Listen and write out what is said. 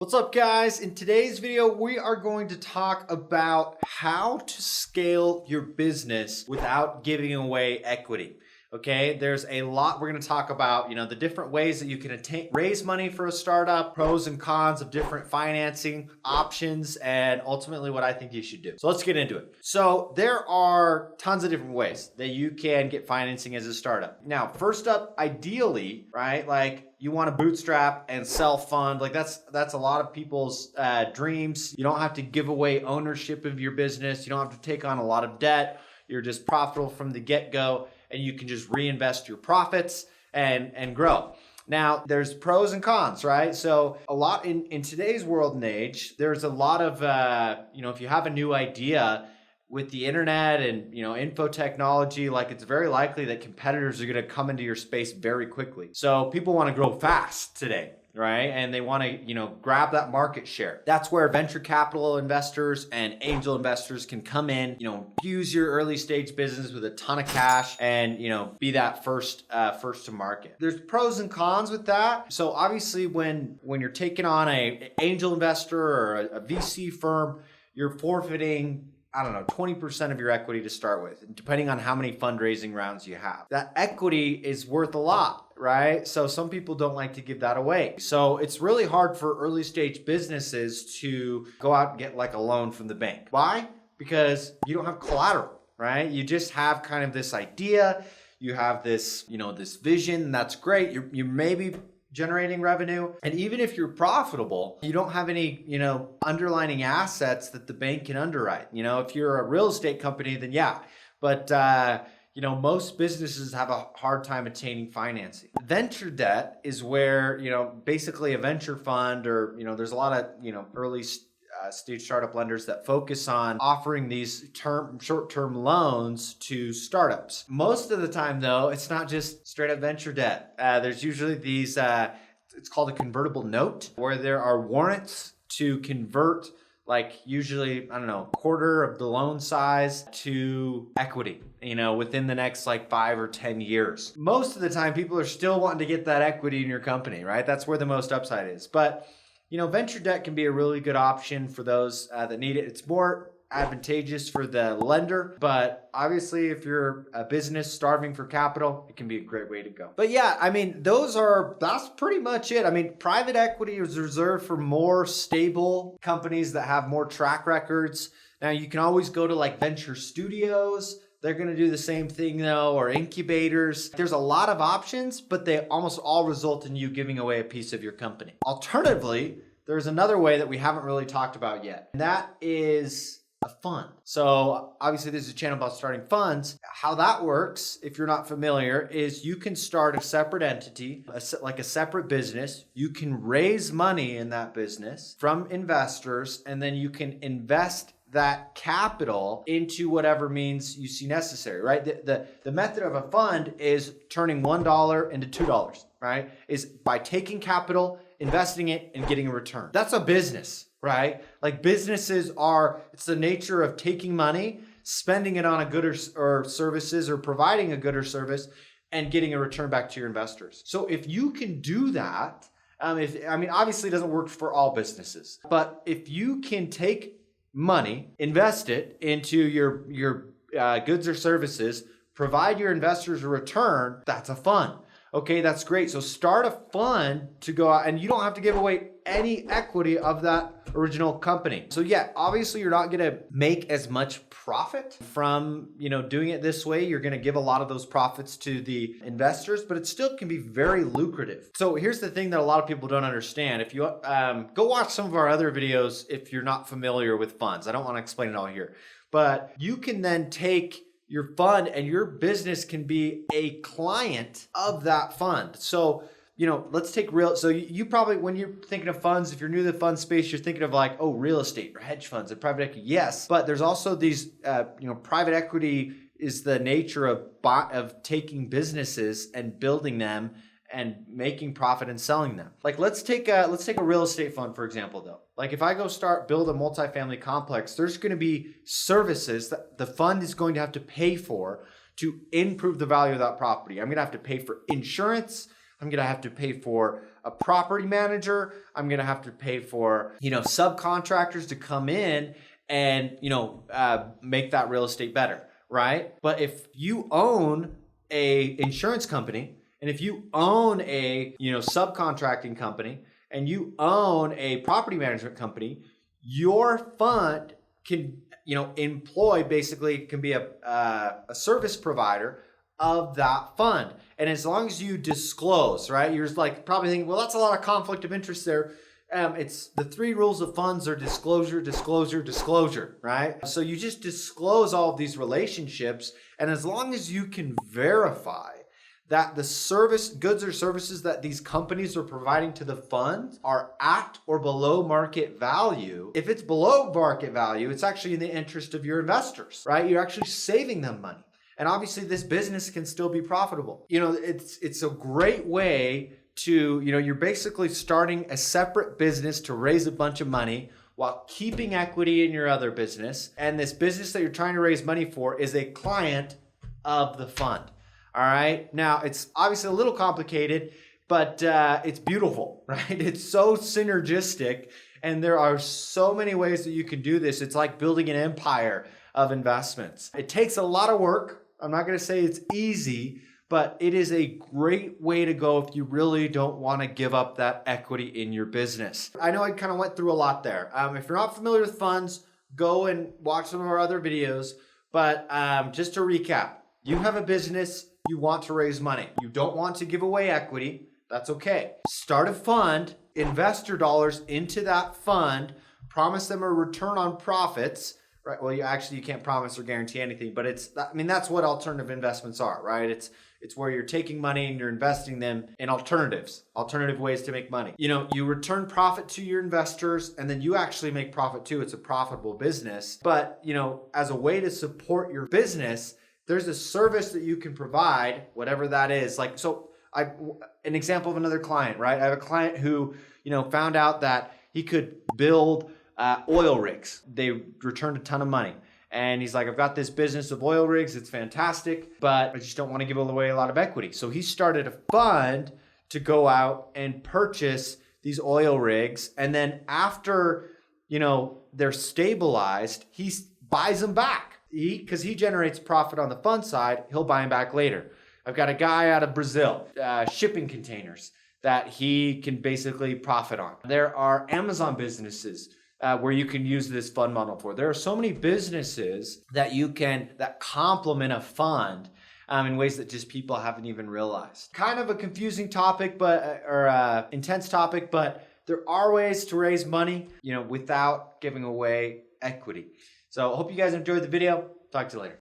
What's up, guys? In today's video, we are going to talk about how to scale your business without giving away equity. Okay, there's a lot we're going to talk about, the different ways that you can raise money for a startup, pros and cons of different financing options, and ultimately what I think you should do. So let's get into it. So there are tons of different ways that you can get financing as a startup. Now, first up, ideally, right, like you want to bootstrap and self-fund. Like that's a lot of people's dreams. You don't have to give away ownership of your business. You don't have to take on a lot of debt. You're just profitable from the get-go, and you can just reinvest your profits and grow. Now, there's pros and cons, right? So a lot in today's world and age, there's a lot of, if you have a new idea with the internet and, info technology, like it's very likely that competitors are going to come into your space very quickly. So people want to grow fast today, right? And they want to, grab that market share. That's where venture capital investors and angel investors can come in, infuse your early stage business with a ton of cash and, be that first to market. There's pros and cons with that. So obviously when you're taking on a angel investor or a VC firm, you're forfeiting 20% of your equity to start with, depending on how many fundraising rounds you have. That equity is worth a lot, right? So some people don't like to give that away. So it's really hard for early stage businesses to go out and get like a loan from the bank. Why? Because you don't have collateral, right? You just have kind of this idea, you have this, this vision, that's great. You maybe generating revenue. And even if you're profitable, you don't have any, underlining assets that the bank can underwrite. If you're a real estate company, then yeah. But, most businesses have a hard time attaining financing. Venture debt is where, basically a venture fund or, there's a lot of, early stage startup lenders that focus on offering these short-term loans to startups. Most of the time, though, it's not just straight up venture debt. There's usually these, it's called a convertible note, where there are warrants to convert usually, a quarter of the loan size to equity, within the next 5 or 10 years. Most of the time, people are still wanting to get that equity in your company, right? That's where the most upside is. But venture debt can be a really good option for those that need it. It's more advantageous for the lender, but obviously if you're a business starving for capital, it can be a great way to go. But yeah, that's pretty much it. Private equity is reserved for more stable companies that have more track records. Now you can always go to venture studios. They're going to do the same thing though, or incubators. There's a lot of options, but they almost all result in you giving away a piece of your company. Alternatively, there's another way that we haven't really talked about yet, and that is a fund. So obviously this is a channel about starting funds. How that works, if you're not familiar, is you can start a separate entity, like a separate business. You can raise money in that business from investors, and then you can invest that capital into whatever means you see necessary, right? The method of a fund is turning $1 into $2, right? Is by taking capital, investing it, and getting a return. That's a business, right? Businesses it's the nature of taking money, spending it on a good or services, or providing a good or service, and getting a return back to your investors. So if you can do that, obviously it doesn't work for all businesses, but if you can take money, invest it into your goods or services, provide your investors a return, that's a fund. Okay, that's great. So start a fund to go out, and you don't have to give away any equity of that original company. So yeah, obviously you're not going to make as much profit from, doing it this way. You're going to give a lot of those profits to the investors, but it still can be very lucrative. So here's the thing that a lot of people don't understand. If you go watch some of our other videos, if you're not familiar with funds, I don't want to explain it all here, but you can then take your fund and your business can be a client of that fund. So, let's take so you probably, when you're thinking of funds, if you're new to the fund space, you're thinking of real estate or hedge funds and private equity. Yes, but there's also these, private equity is the nature of taking businesses and building them and making profit and selling them. Let's take a real estate fund, for example, though. If I go build a multifamily complex, there's going to be services that the fund is going to have to pay for to improve the value of that property. I'm going to have to pay for insurance. I'm going to have to pay for a property manager. I'm going to have to pay for, subcontractors to come in and, make that real estate better, right? But if you own a insurance company, and if you own a, subcontracting company, and you own a property management company, your fund can, employ, basically can be a service provider of that fund. And as long as you disclose, right, you're just like probably thinking, well, that's a lot of conflict of interest there. It's the 3 rules of funds are disclosure, disclosure, disclosure, right? So you just disclose all of these relationships. And as long as you can verify that the goods or services that these companies are providing to the fund are at or below market value. If it's below market value, it's actually in the interest of your investors, right? You're actually saving them money. And obviously this business can still be profitable. It's a great way to, you're basically starting a separate business to raise a bunch of money while keeping equity in your other business. And this business that you're trying to raise money for is a client of the fund. All right. Now, it's obviously a little complicated, but it's beautiful, right? It's so synergistic. And there are so many ways that you can do this. It's like building an empire of investments. It takes a lot of work. I'm not going to say it's easy, but it is a great way to go if you really don't want to give up that equity in your business. I know I kind of went through a lot there. If you're not familiar with funds, go and watch some of our other videos. But just to recap, you have a business, you want to raise money. You don't want to give away equity. That's okay. Start a fund, invest your dollars into that fund, promise them a return on profits. Right. Well, you can't promise or guarantee anything, but that's what alternative investments are, right? It's where you're taking money and you're investing them in alternative ways to make money. You return profit to your investors and then you actually make profit too. It's a profitable business. But, as a way to support your business, there's a service that you can provide, whatever that is. An example of another client, right? I have a client who, found out that he could build oil rigs. They returned a ton of money. And he's like, I've got this business of oil rigs. It's fantastic, but I just don't want to give away a lot of equity. So he started a fund to go out and purchase these oil rigs. And then after, they're stabilized, he buys them back. Because he generates profit on the fund side, he'll buy them back later. I've got a guy out of Brazil, shipping containers that he can basically profit on. There are Amazon businesses where you can use this fund model for. There are so many businesses that complement a fund in ways that just people haven't even realized. Kind of a confusing topic, or intense topic, but there are ways to raise money, without giving away equity. So I hope you guys enjoyed the video. Talk to you later.